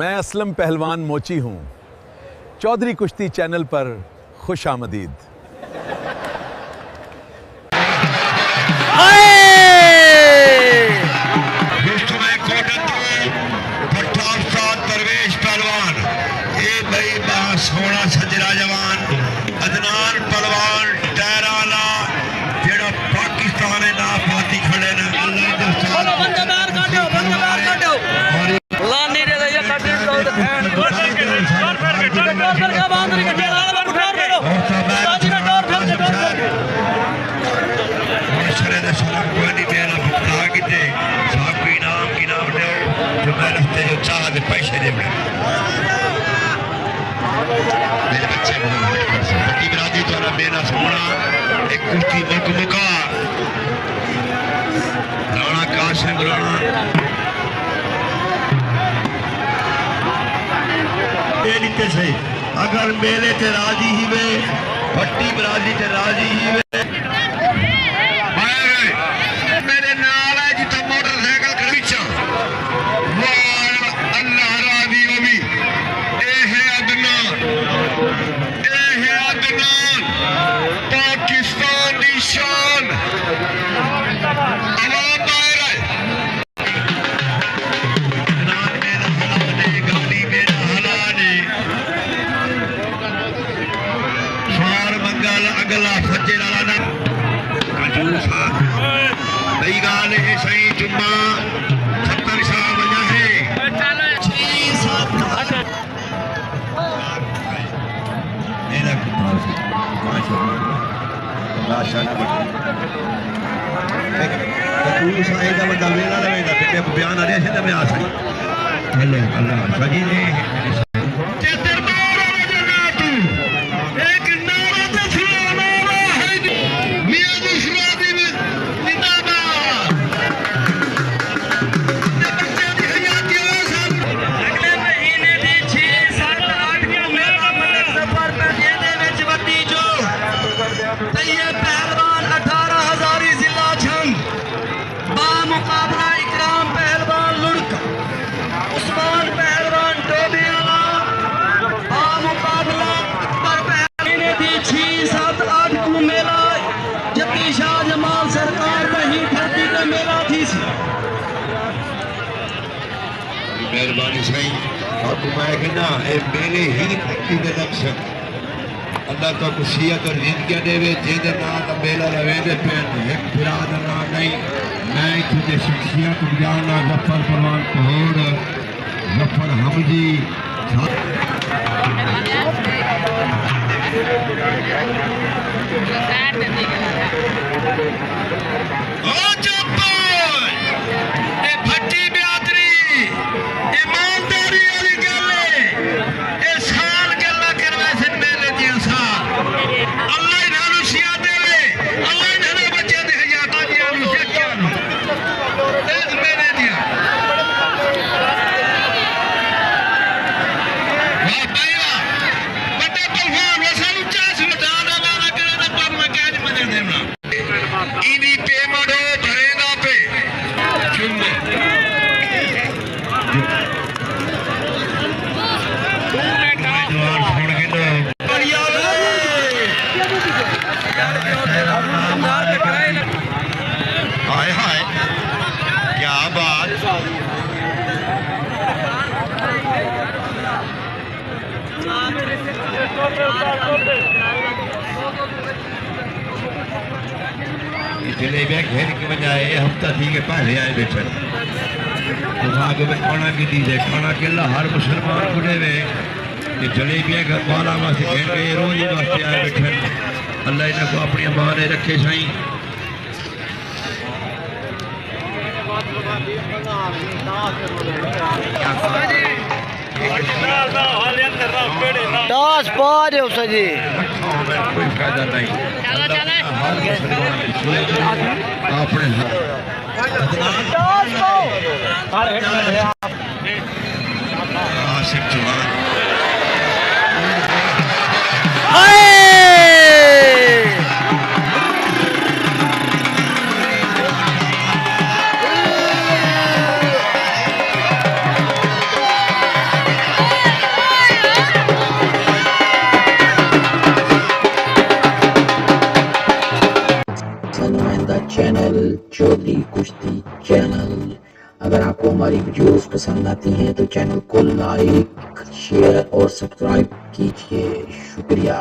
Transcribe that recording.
मैं असलम पहलवान मोची हूँ। चौधरी कुश्ती चैनल पर खुश आमदीद। सोना सजरा जवान अदनान पहलवान टैराला जेड़ा पाकिस्तान ना पाती खड़े ने बंदे बाहर काटो लानी रे ये काटे तो फैन डोर करके बांध के डेरा वाला उठा करो बाजी ने डोर करके शरे दे सलाम कोई नहीं मेरा भुगता किते साहब की नाम दे जो मैं रस्ते जो चाह दे पैसे दे मेरे बच्चे बड़ी बिरादरी द्वारा मेरा सोना एक कुश्ती मुका राणा कासिम राणा नीते से अगर मेले ते राजी ही वे भट्टी बिरादरी ते राजी ही वे मेरे नाल है जिथे मोटरसाइकिल खड़ी चा अल्लाह राजी होवी पाकिस्तान की शान मंगल अगला सज्जे नई गाल है सही जुम्मा 70 शाह बजा है बयान आ मेहरबानी सही आपको मैं कहना मेरे ही धरती के लक्ष्य अल्लाह तो खुशियत और जिंदगी देवे जेदे ना का मेला लवेदे पेन एक बिराद ना नहीं मैं तुझे शख्सियत जाना गफ्फर परवान कोहर गफ्फर हमजी ओ चप्पल ए भट्टी बिरादरी ईमानदारी वाली गल है ए साल गल्ला करवे से मेले दी साल अल्लाह इन्हां सिया देवे अल्लाह इन्हां बच्चे दे हयाता दी नु सिक्कियां नु ए मेले दी वाह भाई वाह बड़े पहलवान वसानु चास मदाना वाला करे ना पर मैं कह नहीं मदद देना इनी पेमेंट हो भरेगा पे चुम्मे हाय हाय क्या बात जलेबियां घेर के बजाय हफ्ता थी के पहले आए बैठे आगे में खाना की दीजिए खाना केला हर मुसलमान को देवे ये जलेबियां घर वाला वास्ते घेर के रोज ही वास्ते आए बैठे अल्लाह इन्हें को अपनी मां ने रखे सही टॉस पा दो सजी कोई फायदा नहीं अपने आसिफ जवान चैनल चौधरी कुश्ती चैनल। अगर आपको हमारी वीडियोस पसंद आती हैं तो चैनल को लाइक शेयर और सब्सक्राइब कीजिए। शुक्रिया।